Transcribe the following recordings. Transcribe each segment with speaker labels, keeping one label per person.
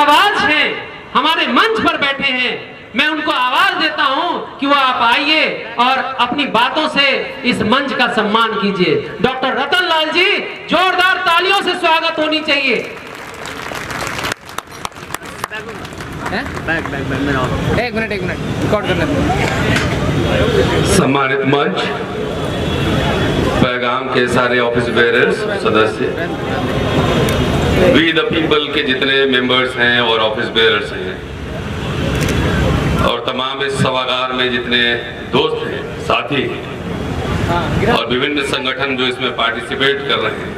Speaker 1: आवाज हैं, हमारे मंच पर बैठे हैं, मैं उनको आवाज देता हूं कि वो आप आइए और अपनी बातों से इस मंच का सम्मान कीजिए। डॉक्टर रतन लाल जी, जोरदार तालियों से स्वागत होनी चाहिए।
Speaker 2: एक मिनट रिकॉर्ड कर लेते।
Speaker 3: सम्मानित मंच, पैगाम के सारे ऑफिस बेयरर्स, सदस्य, वी द पीपल के जितने मेंबर्स हैं और ऑफिस बेयरर्स हैं, और तमाम इस सभागार में जितने दोस्त हैं, साथी हैं और विभिन्न संगठन जो इसमें पार्टिसिपेट कर रहे हैं,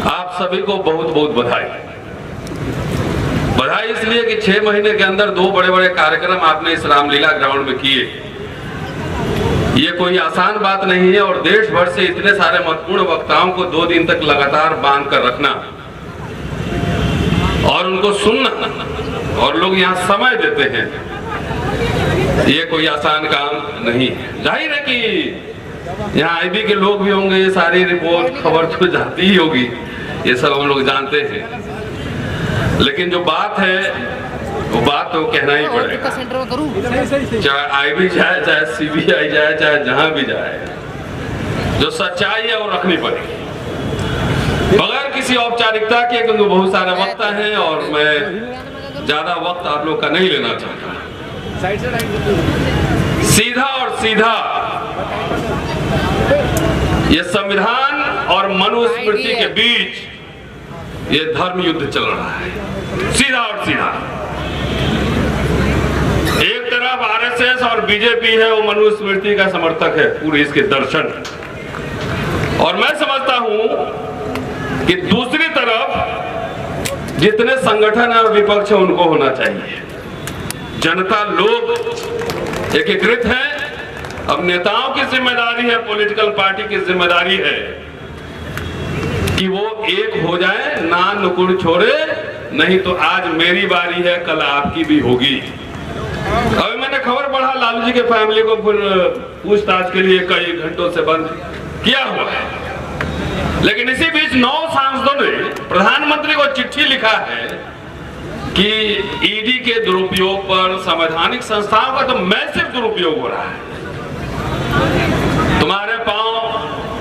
Speaker 3: आप सभी को बहुत बहुत बधाई। बधाई इसलिए कि 6 महीने के अंदर 2 बड़े बड़े कार्यक्रम आपने इस रामलीला ग्राउंड में किए। ये कोई आसान बात नहीं है, और देश भर से इतने सारे महत्वपूर्ण वक्ताओं को 2 दिन तक लगातार बांध कर रखना और उनको सुनना, और लोग यहाँ समय देते हैं, ये कोई आसान काम नहीं है। जाहिर है कि यहाँ आईबी के लोग भी होंगे, ये सारी रिपोर्ट खबर तो जाती ही होगी, ये सब हम लोग जानते हैं, लेकिन जो बात है वो बात तो कहना ही पड़ेगा। चाहे आईबी जाए, चाहे सीबीआई जाए, चाहे जहां भी जाए, जो सच्चाई है वो रखनी पड़ेगी बगैर किसी औपचारिकता के, क्योंकि बहुत सारे वक्त हैं और मैं ज्यादा वक्त आप लोग का नहीं लेना चाहता। सीधा और सीधा ये संविधान और मनुस्मृति के बीच ये धर्म युद्ध चल रहा है, सीधा और सीधा। एक तरफ आरएसएस और बीजेपी है, वो मनुस्मृति का समर्थक है, पूरे इसके दर्शन, और मैं समझता हूं कि दूसरी तरफ जितने संगठन और विपक्ष है उनको होना चाहिए। जनता लोग एकीकृत है, अब नेताओं की जिम्मेदारी है, पॉलिटिकल पार्टी की जिम्मेदारी है कि वो एक हो जाए, ना नुकुड़ छोड़े, नहीं तो आज मेरी बारी है, कल आपकी भी होगी। अभी मैंने खबर पढ़ा लालू जी के फैमिली को फिर पूछताछ के लिए कई घंटों से बंद किया हुआ है, लेकिन इसी बीच 9 सांसदों ने प्रधानमंत्री को चिट्ठी लिखा है कि ईडी के दुरुपयोग पर संवैधानिक संस्थाओं का तो मैसिव दुरुपयोग हो रहा है। तुम्हारे पांव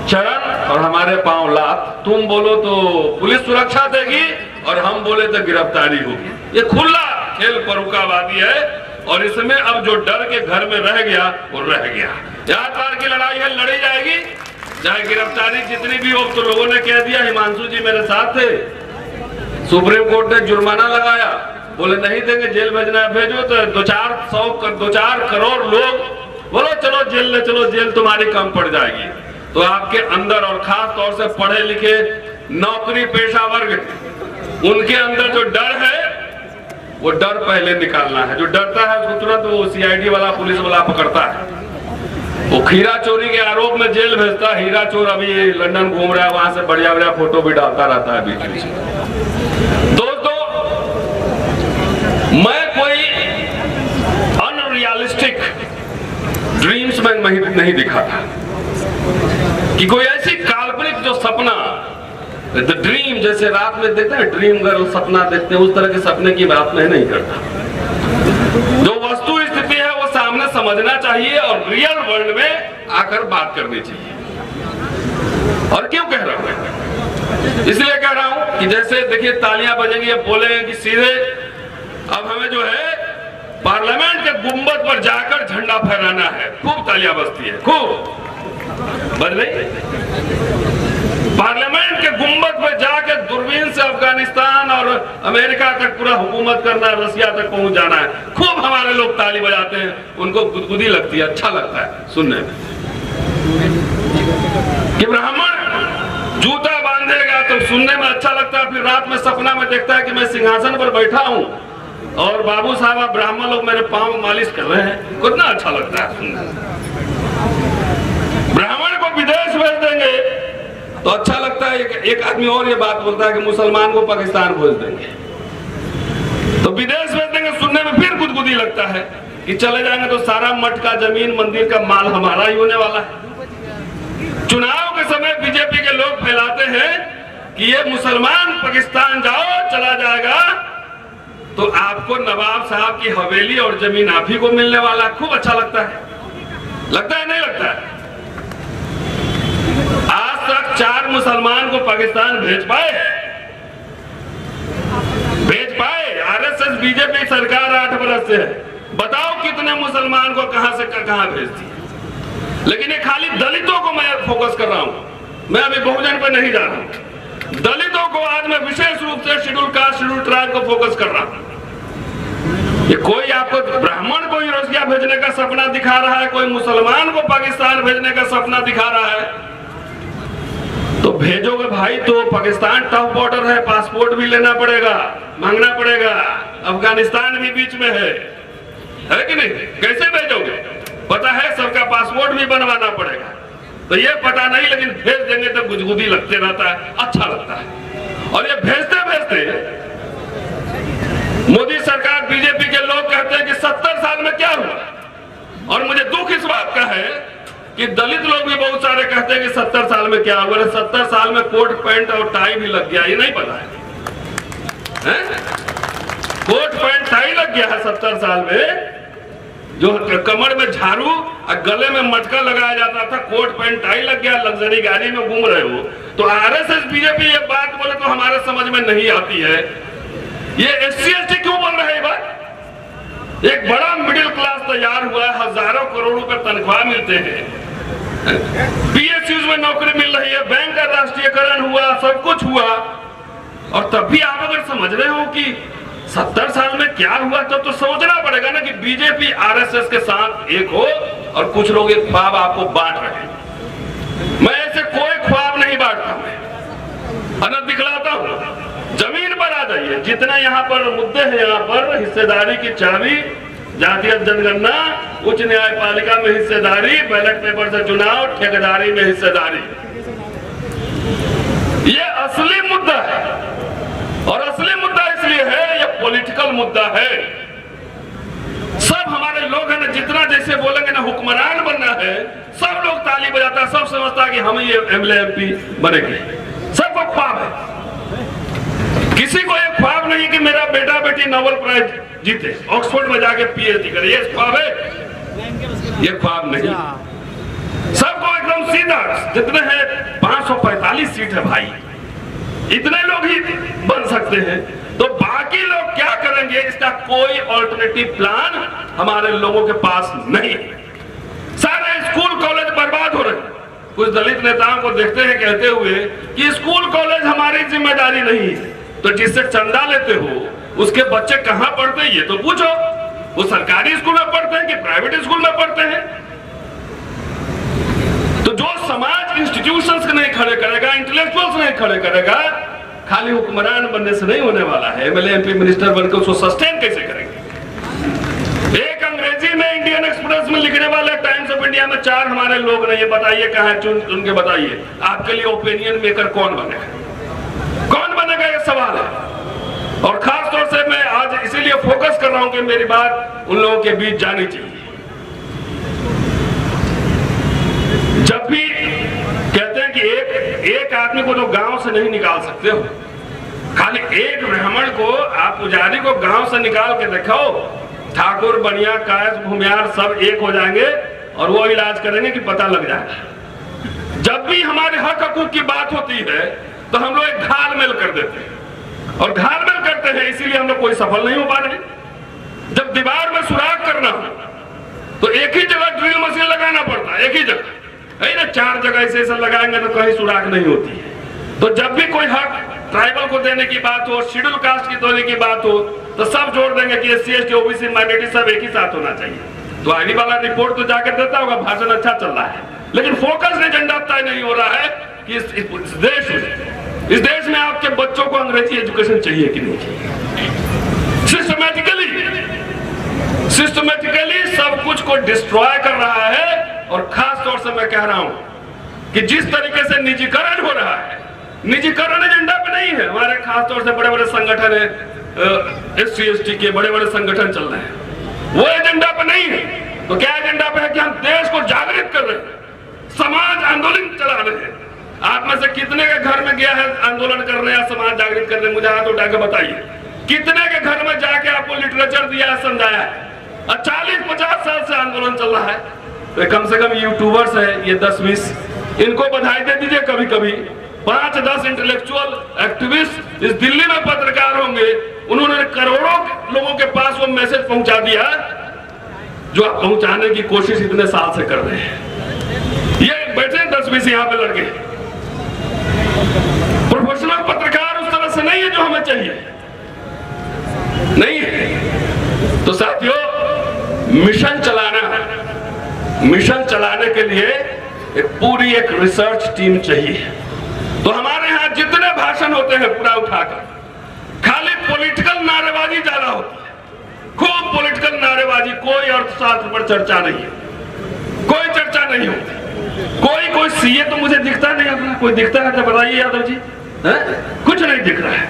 Speaker 3: चरण और हमारे पांव लात, तुम बोलो तो पुलिस सुरक्षा देगी और हम बोले तो गिरफ्तारी होगी। ये खुला खेल परुकावादी है, और इसमें अब जो डर के घर में रह गया वो रह गया। यार पार की लड़ाई है, लड़ी जाएगी, चाहे गिरफ्तारी जितनी भी हो। तो लोगों ने कह दिया, हिमांशु जी मेरे साथ थे, सुप्रीम कोर्ट ने जुर्माना लगाया, बोले नहीं देंगे, जेल भेजना है, भेजो। तो 2-4 करोड़ लोग बोलो चलो जेल ले चलो, जेल तुम्हारी कम पड़ जाएगी। तो आपके अंदर, और खास तौर से पढ़े लिखे नौकरी पेशा वर्ग, उनके अंदर जो डर है वो डर पहले निकालना है। जो डरता है उसको तुरंत वो सीआईडी वाला, पुलिस वाला पकड़ता है। वो खीरा चोरी के आरोप में जेल भेजता है। हीरा चोर अभी लंदन घूम रहा है, वहां से बढ़िया बढ़िया फोटो भी डालता रहता है बीच बीच में। दोस्तों, मैं कोई अनरियलिस्टिक ड्रीम्स में नहीं दिखा था कि कोई ऐसी काल्पनिक जो सपना, द ड्रीम, जैसे रात में देखते हैं ड्रीम गर्ल सपना देखते हैं, उस तरह के सपने की बात मैं नहीं करता। जो वस्तु स्थिति है वो सामने समझना चाहिए और रियल वर्ल्ड में आकर बात करनी चाहिए। और क्यों कह रहा हूं? इसलिए कह रहा हूं कि जैसे देखिए तालियां बजेंगी, बोलेंगे कि सीधे अब हमें जो है पार्लियामेंट के गुंबद पर जाकर झंडा फहराना है। खूब तालियां बजती है, खूब बज रही। पार्लियामेंट के गुंबद पर जाकर दूरबीन से अफगानिस्तान और अमेरिका तक पूरा हुकूमत करना, रसिया तक पहुंच जाना है। खूब हमारे लोग ताली बजाते हैं, उनको गुदगुदी लगती है, अच्छा लगता है सुनने में कि ब्राह्मण जूता बांधेगा तो सुनने में अच्छा लगता है। फिर रात में सपना में देखता है कि मैं सिंहासन पर बैठा हूं और बाबू साहब ब्राह्मण लोग मेरे पांव मालिश कर रहे हैं, कितना अच्छा लगता है सुनने में। ब्राह्मण को विदेश भेज देंगे तो अच्छा लगता है। एक आदमी और ये बात बोलता है कि मुसलमान को पाकिस्तान भेज देंगे तो विदेश भेज देंगे, सुनने में फिर गुदगुदी लगता है कि चले जाएंगे तो सारा मठ का जमीन मंदिर का माल हमारा ही होने वाला है। चुनाव के समय बीजेपी के लोग फैलाते हैं कि ये मुसलमान पाकिस्तान जाओ चला जाएगा तो आपको नवाब साहब की हवेली और जमीन आप ही को मिलने वाला खूब अच्छा लगता है नहीं लगता है? आज तक 4 मुसलमान को पाकिस्तान भेज पाए? आरएसएस बीजेपी सरकार 8 बरस से है, बताओ कितने मुसलमान को कहां से कहां भेजती है? लेकिन ये खाली दलितों को मैं फोकस कर रहा हूं, मैं अभी बहुजन पर नहीं जा रहा हूं। दलितों को आज मैं विशेष रूप से शेड्यूल कास्ट शेड्यूल ट्राइब को फोकस कर रहा हूं। ये कोई आपको ब्राह्मण को यूरोसिया भेजने का सपना दिखा रहा है, कोई मुसलमान को पाकिस्तान भेजने का सपना दिखा रहा है, तो भेजोगे भाई तो पाकिस्तान टफ बॉर्डर है, पासपोर्ट भी लेना पड़ेगा, मांगना पड़ेगा, अफगानिस्तान भी बीच में है कि नहीं? कैसे भेजोगे? पता है सबका पासपोर्ट भी बनवाना पड़ेगा, तो ये पता नहीं, लेकिन भेज देंगे तो गुदगुदी लगते रहता है, अच्छा लगता है। और ये भेजते भेजते मोदी सरकार बीजेपी के लोग कहते हैं कि 70 साल में क्या हुआ, और मुझे दुख इस बात का है कि दलित लोग भी बहुत सारे कहते हैं कि 70 साल में क्या हुआ। 70 साल में कोट पैंट और टाई भी लग गया, ये नहीं पता है? कोट पैंट टाई लग गया है 70 साल में, जो कमर में झाड़ू और गले में मटका लगाया जाता था, कोट पैंट टाई लग गया, लग्जरी गाड़ी में घूम रहे हो। तो आरएसएस बीजेपी ये बात बोले तो हमारे समझ में नहीं आती है। ये SC ST क्यों बोल रहे हैं बात? एक बड़ा मिडिल क्लास तैयार हुआ है, हजारों करोड़ रुपए तनख्वाह मिलते हैं, PSUs में नौकरी मिल रही है, बैंक का राष्ट्रीयकरण हुआ, सब कुछ हुआ, और तब भी आप अगर समझ रहे हो कि 70 साल में क्या हुआ, तो सोचना पड़ेगा ना कि बीजेपी आरएसएस के साथ एक हो और कुछ लोग एक ख्वाब आपको बांट रहे हैं। मैं ऐसे कोई ख्वाब नहीं बांटता, मैं दिखलाता हूं। जमीन पर आ जाइए, जितने यहाँ पर मुद्दे हैं, यहाँ पर हिस्सेदारी की चाबी, जातीय जनगणना, उच्च न्यायपालिका में हिस्सेदारी, बैलेट पेपर से चुनाव, ठेकेदारी में हिस्सेदारी, ये असली मुद्दा है। और असली मुद्दा इसलिए है, ये पॉलिटिकल मुद्दा है। सब हमारे लोग हैं ना, जितना जैसे बोलेंगे ना हुक्मरान बनना है, सब लोग ताली बजाता है, सब समझता है कि हम ये MLA MP बनेंगे, सबको ख्वाब है। किसी को एक ख्वाब नहीं कि मेरा बेटा बेटी नोबेल प्राइज जीते, ऑक्सफोर्ड में जाके PhD करे, ये ख्वाब है? ये ख्वाब नहीं। सबको एकदम सीधा, जितने हैं 545 सीट है भाई, इतने लोग ही बन सकते हैं, तो बाकी लोग क्या करेंगे, इसका कोई ऑल्टरनेटिव प्लान हमारे लोगों के पास नहीं। सारे स्कूल कॉलेज बर्बाद हो रहे हैं। कुछ दलित नेताओं को देखते हैं कहते हुए कि स्कूल कॉलेज हमारी जिम्मेदारी नहीं है, तो जिससे चंदा लेते हो उसके बच्चे कहां पढ़ते हैं ये तो पूछो, वो सरकारी स्कूल में पढ़ते हैं कि प्राइवेट स्कूल में पढ़ते हैं? तो जो समाज इंस्टीट्यूशंस नहीं खड़े करेगा, इंटेलेक्चुअल्स नहीं खड़े करेगा, खाली हुक्मरान बनने से नहीं होने वाला है। MLA MP मिनिस्टर बनकर उसको सस्टेन कैसे करेंगे? एक अंग्रेजी में इंडियन एक्सप्रेस में लिखने वाले टाइम्स ऑफ इंडिया में 4 हमारे लोग नहीं है, बताइए कहां चुन के बताइए। आपके लिए ओपिनियन मेकर कौन बनेगा? कौन बनेगा, ये सवाल है। और खास तौर से मैं आज इसीलिए फोकस कर रहा हूं कि मेरी बात उन लोगों के बीच जानी चाहिए। जब भी कहते हैं कि एक आदमी को तो गांव से नहीं निकाल सकते हो, खाली एक ब्राह्मण को, आप पुजारी को गांव से निकाल के दिखाओ, ठाकुर बनिया कायस भूमियार सब एक हो जाएंगे और वो इलाज करेंगे कि पता लग जाएगा। जब भी हमारे हक हकूक की बात होती है तो हम लोग एक घालमेल कर देते हैं, और घालमेल करते हैं इसीलिए हम लोग कोई सफल नहीं हो पा रहे। जब दीवार में सुराख करना हो तो एक ही जगह ड्रिल मशीन लगाना पड़ता है, एक ही जगह है ना, 4 जगह ऐसे लगाएंगे तो कहीं सुराख नहीं होती है। तो जब भी कोई हक ट्राइबल को देने की बात हो, शेड्यूल कास्ट की देने की बात हो, तो सब जोड़ देंगे कि SC ST OBC माइनॉरिटी सब एक ही साथ होना चाहिए। तो आईडी वाला रिपोर्ट तो जाकर देता होगा, भाषण अच्छा चल रहा है, लेकिन फोकस एजेंडा तय नहीं हो रहा है कि इस देश में आपके बच्चों को अंग्रेजी एजुकेशन चाहिए कि नहीं चाहिए। सिस्टमेटिकली सब कुछ को डिस्ट्रॉय कर रहा है। और खास तौर से मैं कह रहा हूं कि जिस तरीके से निजीकरण हो रहा है, निजीकरण एजेंडा पे नहीं है। हमारे खास तौर से बड़े बड़े संगठन है, SC ST के बड़े बड़े संगठन चल रहे हैं, वो एजेंडा पे नहीं है। तो क्या एजेंडा पे है कि हम देश को जागृत कर रहे हैं, समाज आंदोलन चला रहे हैं। आप में से कितने के घर में गया है आंदोलन कर रहे हैं, समाज जागृत कर रहे हैं? मुझे हाथ उठा के बताइए। कितने के घर में जाके आपको लिटरेचर दिया है, समझाया है। 40-50 साल से आंदोलन चल रहा है। तो कम से कम यूट्यूबर्स है ये 10-20, इनको बधाई दे दीजिए कभी कभी। 5-10 इंटेलेक्चुअल एक्टिविस्ट इस दिल्ली में पत्रकार होंगे, उन्होंने करोड़ों लोगों के पास वो मैसेज पहुंचा दिया जो आप पहुंचाने की कोशिश इतने साल से कर रहे हैं। ये बैठे 10-20 यहाँ पे लड़के, प्रोफेशनल पत्रकार उस तरह से नहीं है जो हमें चाहिए, नहीं है। तो साथियों, मिशन चलाने के लिए पूरी एक रिसर्च टीम चाहिए। तो हमारे यहाँ जितने भाषण होते हैं पूरा उठाकर, खाली पॉलिटिकल नारेबाजी ज्यादा होती है, खूब पॉलिटिकल नारेबाजी, कोई अर्थशास्त्र पर चर्चा नहीं है, कोई चर्चा नहीं होती। कोई सीए तो मुझे दिखता नहीं अपना, कोई दिखता है तो बताइए यादव जी, कुछ नहीं दिख रहा है।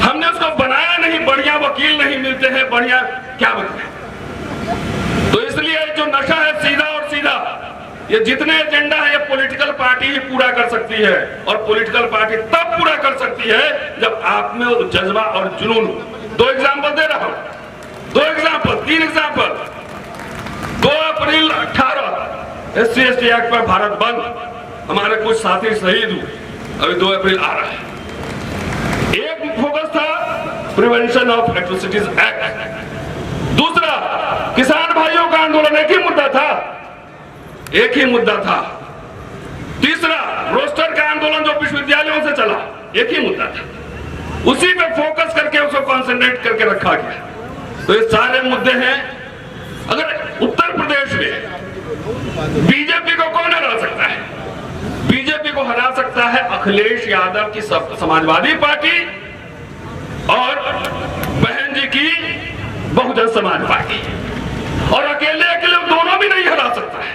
Speaker 3: हमने उसको बनाया नहीं, बढ़िया वकील नहीं मिलते हैं, बढ़िया क्या बताएं। तो इसलिए जो नशा है सीधा और सीधा, ये जितने एजेंडा है ये पॉलिटिकल पार्टी ही पूरा कर सकती है, और पॉलिटिकल पार्टी तब पूरा कर सकती है जब आप में जज्बा और जुनून हो। 2 एग्जाम्पल दे रहा हूं, 3 एग्जाम्पल। 2 अप्रैल 18 SC/ST एक्ट पर भारत बंद, हमारे कुछ साथी शहीद हुए, अभी 2 अप्रैल आ रहा है। एक फोकस था प्रिवेंशन ऑफ एट्रोसिटीज एक्ट, दूसरा किसान भाइयों का आंदोलन, एक ही मुद्दा था। तीसरा रोस्टर का आंदोलन जो विश्वविद्यालयों से चला, एक ही मुद्दा था, उसी पे फोकस करके उसको कंसंट्रेट करके रखा गया। तो ये सारे मुद्दे हैं। अगर उत्तर प्रदेश में बीजेपी को कौन हरा सकता है? बीजेपी को हरा सकता है अखिलेश यादव की समाजवादी पार्टी और बहन जी की बहुजन समाज पार्टी, और अकेले दोनों भी नहीं हरा सकता है।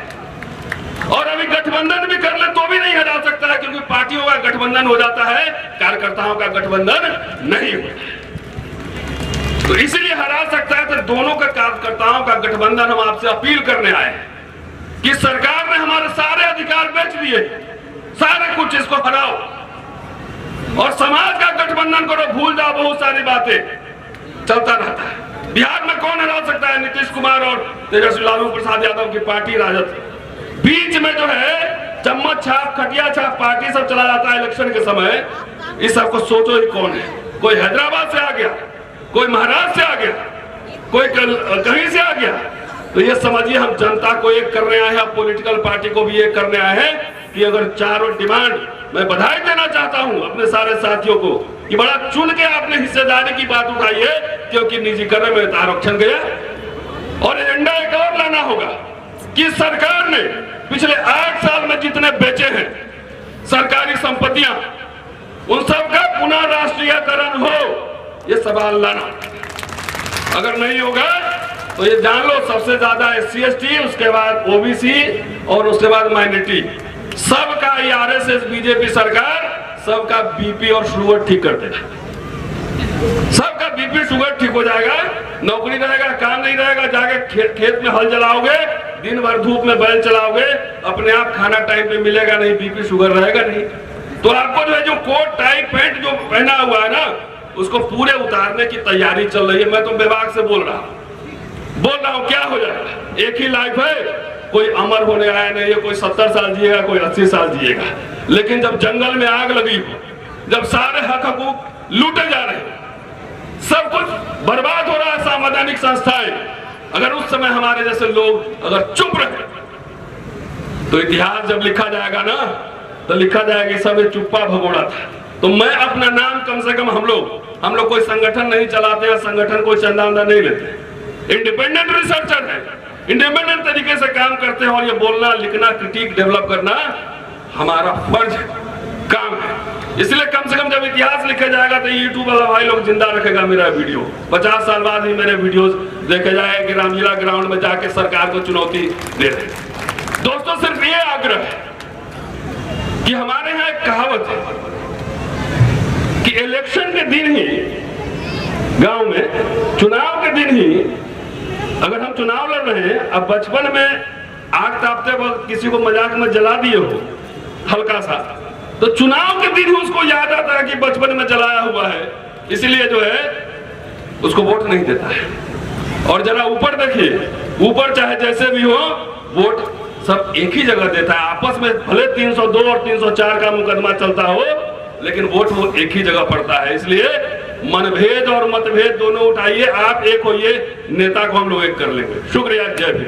Speaker 3: और अभी गठबंधन भी कर ले तो भी नहीं हरा सकता है, क्योंकि पार्टियों का गठबंधन हो जाता है, कार्यकर्ताओं का गठबंधन नहीं होता। तो इसीलिए हरा सकता है। तो दोनों का कार्यकर्ताओं का गठबंधन हम आपसे अपील करने आए हैं कि सरकार ने हमारे सारे अधिकार बेच दिए, सारे कुछ, इसको हराओ और समाज का गठबंधन करो, भूल जाओ बहुत सारी बातें, चलता रहता है। बिहार में कौन हरा सकता है? नीतीश कुमार और तेजस्वी लालू प्रसाद यादव की पार्टी राजद। बीच में जो है चम्मच छाप, खटिया छाप पार्टी सब चला जाता है इलेक्शन के समय। इस सबको सोचो ही कौन है? कोई हैदराबाद से आ गया, कोई महाराष्ट्र से आ गया, कोई कहीं से आ गया। तो ये समझिए हम जनता को एक करने आए हैं, पॉलिटिकल पार्टी को भी एक करने आए हैं कि अगर चारों डिमांड, मैं बधाई देना चाहता हूं अपने सारे साथियों को कि बड़ा चुन के आपने हिस्सेदारी की बात उठाई है, क्योंकि निजीकरण में आरक्षण गया। और एजेंडा एक और लाना होगा कि सरकार ने पिछले 8 साल में जितने बेचे हैं सरकारी संपत्तियां, उन सब का पुनः राष्ट्रीयकरण हो, ये सवाल लाना। अगर नहीं होगा तो ये जान लो सबसे ज्यादा SC/ST, उसके बाद OBC और उसके बाद माइनॉरिटी, सबका RSS बीजेपी सरकार सबका BP और शुगर ठीक कर देगा। सबका BP शुगर ठीक हो जाएगा, नौकरी रहेगा, काम नहीं रहेगा, जाके खेत में हल चलाओगे, दिन भर धूप में बैल चलाओगे, अपने आप खाना टाइम पे मिलेगा नहीं, BP शुगर रहेगा नहीं। तो आपको जो है जो कोट टाई पैंट जो पहना हुआ है ना, उसको पूरे उतारने की तैयारी चल रही है। मैं तो विभाग से बोल रहा हूँ क्या हो जाएगा। एक ही लाइफ है, कोई अमर होने आया नहीं है, कोई 70 साल जिएगा, कोई 80 साल जिएगा। लेकिन जब जंगल में आग लगी हो, जब सारे हक हकूक लूटे जा रहे हो, सब कुछ बर्बाद हो रहा है, संवैधानिक संस्थाएं, अगर उस समय हमारे जैसे लोग अगर चुप रहे तो इतिहास जब लिखा जाएगा ना, तो लिखा जाएगा सब चुप्पा भगोड़ा था। तो मैं अपना नाम कम से कम, हम लोग कोई संगठन नहीं चलाते हैं, संगठन कोई चंदा वंदा नहीं लेते, इंडिपेंडेंट रिसर्चर है, इंडिपेंडेंट तरीके से काम करते हैं। और ये बोलना, लिखना, क्रिटिक डेवलप करना हमारा फर्ज है, काम है। इसलिए कम से कम जब इतिहास लिखा जाएगा तो यूट्यूब वाला भाई लोग जिंदा रखेगा मेरा वीडियो। 50 साल बाद ही मेरे वीडियोस देखे जाए कि रामलीला ग्राउंड में जाके सरकार को चुनौती दे रहे। दोस्तों, सिर्फ ये आग्रह है कि हमारे यहाँ एक कहावत है कि इलेक्शन के दिन ही, गांव में चुनाव के दिन ही, अगर हम चुनाव लड़ रहे हैं, अब बचपन में आग तापते वक्त किसी को मजाक में जला दिए हो हल्का सा, तो चुनाव के दिन ही उसको याद आता है कि बचपन में जलाया हुआ है। इसलिए जो है उसको वोट नहीं देता है। और जरा ऊपर देखिए, ऊपर चाहे जैसे भी हो वोट सब एक ही जगह देता है। आपस में भले 302 और 304 का मुकदमा चलता हो, लेकिन वोट वो एक ही जगह पड़ता है। इसलिए मनभेद और मतभेद दोनों उठाइए, आप एक होइए, नेता को हम लोग एक कर लेंगे। शुक्रिया, जय भीम।